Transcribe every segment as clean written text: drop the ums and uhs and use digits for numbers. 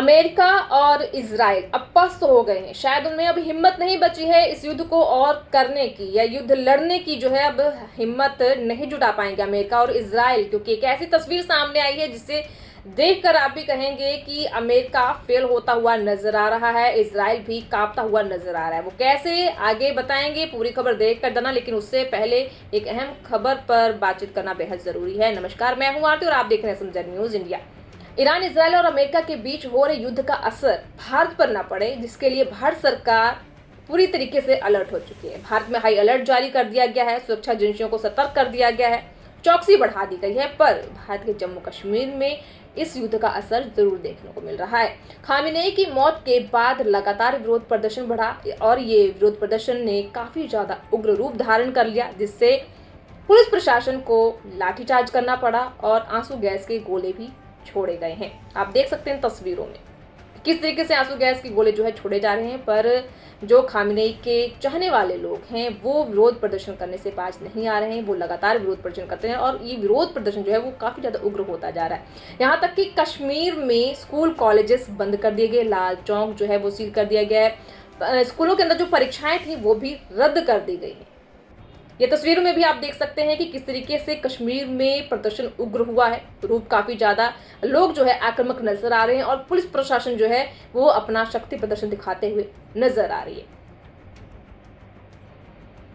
America और Israel अब पस्त हो गए हैं। शायद उनमें अब हिम्मत नहीं बची है इस युद्ध को और करने की, या युद्ध लड़ने की जो है अब हिम्मत नहीं जुटा पाएंगे अमेरिका और इजराइल, क्योंकि एक ऐसी तस्वीर सामने आई है जिसे देखकर आप भी कहेंगे कि अमेरिका फेल होता हुआ नजर आ रहा है, इजराइल भी कांपता हुआ नजर आ रहा है। वो कैसे, आगे बताएंगे, पूरी खबर देख कर देना। लेकिन उससे पहले एक अहम खबर पर बातचीत करना बेहद जरूरी है। नमस्कार, मैं हूं आरती और आप देख रहे हैं समझन न्यूज इंडिया। ईरान, इजराइल और अमेरिका के बीच हो रहे युद्ध का असर भारत पर न पड़े, जिसके लिए भारत सरकार पूरी तरीके से अलर्ट हो चुकी है। भारत में हाई अलर्ट जारी कर दिया गया है, सुरक्षा एजेंसियों को सतर्क कर दिया गया है, चौकसी बढ़ा दी गई है। पर भारत के जम्मू कश्मीर में इस युद्ध का असर जरूर देखने को मिल रहा है। खामेनेई की मौत के बाद लगातार विरोध प्रदर्शन बढ़ा और ये विरोध प्रदर्शन ने काफी ज्यादा उग्र रूप धारण कर लिया, जिससे पुलिस प्रशासन को लाठीचार्ज करना पड़ा और आंसू गैस के गोले भी छोड़े गए हैं। आप देख सकते हैं तस्वीरों में किस तरीके से आंसू गैस के गोले जो है छोड़े जा रहे हैं। पर जो खामेनेई के चाहने वाले लोग हैं वो विरोध प्रदर्शन करने से बाज नहीं आ रहे हैं। वो लगातार विरोध प्रदर्शन करते हैं और ये विरोध प्रदर्शन जो है वो काफी ज्यादा उग्र होता जा रहा है। यहाँ तक कि कश्मीर में स्कूल कॉलेजेस बंद कर दिए गए, लाल चौक जो है वो सील कर दिया गया है, स्कूलों के अंदर जो परीक्षाएं थी वो भी रद्द कर दी गई है। ये तस्वीरों में भी आप देख सकते हैं कि किस तरीके से कश्मीर में प्रदर्शन उग्र हुआ है। रूप काफी ज्यादा लोग जो है आक्रामक नजर आ रहे हैं और पुलिस प्रशासन जो है वो अपना शक्ति प्रदर्शन दिखाते हुए नजर आ रही है।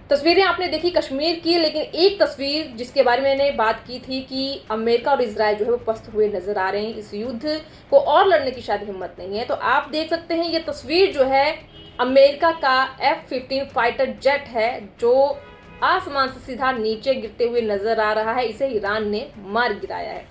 तस्वीरें आपने देखी कश्मीर की, लेकिन एक तस्वीर जिसके बारे में मैंने बात की थी कि अमेरिका और इजराइल जो है वो पस्त हुए नजर आ रहे हैं। इस युद्ध को और लड़ने की शायद हिम्मत नहीं है। तो आप देख सकते हैं ये तस्वीर जो है अमेरिका का F-15 फाइटर जेट है, जो आसमान से सीधा नीचे गिरते हुए नजर आ रहा है। इसे ईरान ने मार गिराया है।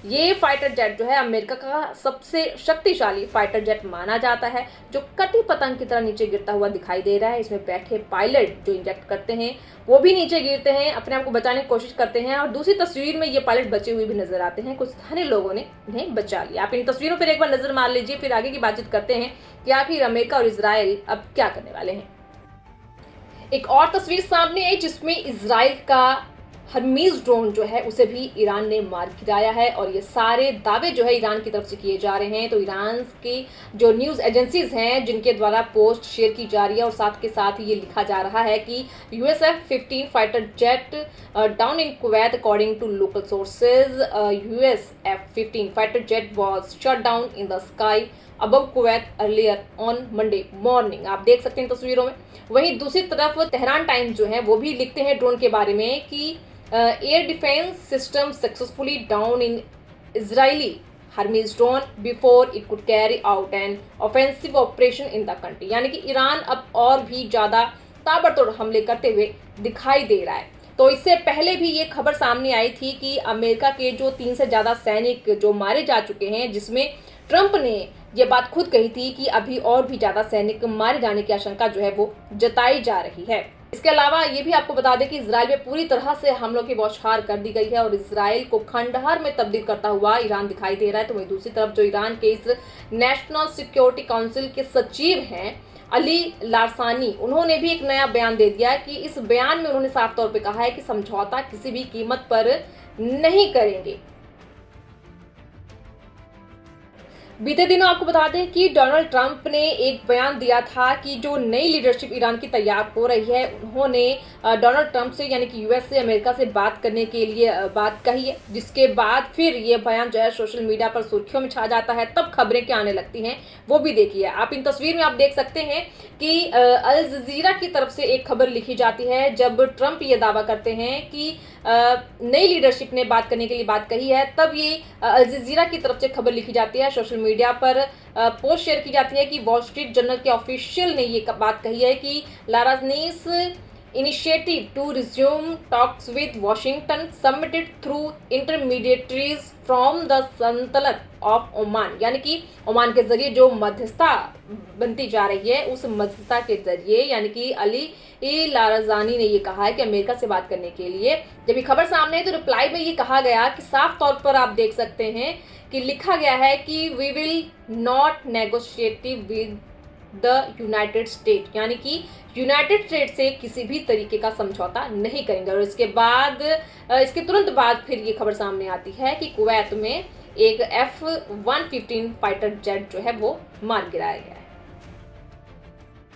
ये फाइटर जेट जो है अमेरिका का सबसे शक्तिशाली फाइटर जेट माना जाता है, जो कटी पतंग की तरह नीचे गिरता हुआ दिखाई दे रहा है। इसमें बैठे पायलट जो इंजेक्ट करते हैं वो भी नीचे गिरते हैं, अपने आप को बचाने की कोशिश करते हैं। और दूसरी तस्वीर में ये पायलट बचे हुए भी नजर आते हैं। कुछ स्थानीय लोगों ने इन्हें बचा लिया। आप इन तस्वीरों पर एक बार नजर मार लीजिए, फिर आगे की बातचीत करते हैं कि आखिर अमेरिका और इजराइल अब क्या करने वाले हैं। एक और तस्वीर सामने आई जिसमें इजराइल का हर्मीज ड्रोन जो है उसे भी ईरान ने मार गिराया है और ये सारे दावे जो है ईरान की तरफ से किए जा रहे हैं। तो ईरान की जो न्यूज एजेंसीज हैं जिनके द्वारा पोस्ट शेयर की जा रही है और साथ के साथ ये लिखा जा रहा है कि US F-15 fighter jet down in Kuwait according to local sources. US F-15 fighter jet was shot down in the sky above Kuwait earlier on Monday morning. आप देख सकते हैं तस्वीरों में। वहीं दूसरी तरफ तेहरान टाइम्स जो है वो भी लिखते हैं ड्रोन के बारे में कि air defence system successfully down in Israeli Hermes drone before it could carry out an offensive operation in the country. यानी कि ईरान अब और भी ज्यादा ताबड़तोड़ हमले करते हुए दिखाई दे रहा है। तो इससे पहले भी ये खबर सामने आई थी कि अमेरिका के जो 3 से ज्यादा सैनिक जो मारे जा चुके हैं, जिसमें ट्रंप ने ये बात खुद कही थी कि अभी और भी ज्यादा सैनिक मारे जाने की आशंका जो है वो जताई जा रही है। इसके अलावा ये भी आपको बता दें कि इजराइल में पूरी तरह से हमलों की बौछार कर दी गई है और इजराइल को खंडहर में तब्दील करता हुआ ईरान दिखाई दे रहा है। तो वहीं दूसरी तरफ जो ईरान के इस नेशनल सिक्योरिटी काउंसिल के सचिव हैं अली लारसानी, उन्होंने भी एक नया बयान दे दिया कि इस बयान में उन्होंने साफ तौर पे कहा है कि समझौता किसी भी कीमत पर नहीं करेंगे। बीते दिनों आपको बता दें कि डोनाल्ड ट्रंप ने एक बयान दिया था कि जो नई लीडरशिप ईरान की तैयार हो रही है, उन्होंने डोनाल्ड ट्रंप से यानी कि US से, अमेरिका से बात करने के लिए बात कही है। जिसके बाद फिर ये बयान जो है सोशल मीडिया पर सुर्खियों में छा जाता है, तब खबरें क्या आने लगती हैं वो भी देखिए। आप इन तस्वीर में आप देख सकते हैं कि अल जजीरा की तरफ से एक खबर लिखी जाती है जब ट्रंप ये दावा करते हैं कि नई लीडरशिप ने बात करने के लिए बात कही है, तब ये अल जजीरा की तरफ से खबर लिखी जाती है, सोशल मीडिया पर पोस्ट शेयर की जाती है कि वॉल स्ट्रीट जर्नल के ऑफिशियल ने ये बात कही है कि लाराजनीस initiative to resume talks with Washington submitted through intermediaries from the सल्तनत ऑफ ओमान। यानी कि ओमान के जरिए जो मध्यस्थता बनती जा रही है, उस मध्यस्थता के जरिए यानी कि अली लारजानी ने ये कहा है कि अमेरिका से बात करने के लिए। जब ये खबर सामने है तो रिप्लाई में ये कहा गया कि साफ तौर पर आप देख सकते हैं कि लिखा गया है कि we will not negotiative with the United State, यानी कि यूनाइटेड स्टेट से किसी भी तरीके का समझौता नहीं करेंगे। और इसके बाद इसके तुरंत बाद फिर ये खबर सामने आती है कि कुवैत में एक F-115 फाइटर जेट जो है वो मार गिराया गया।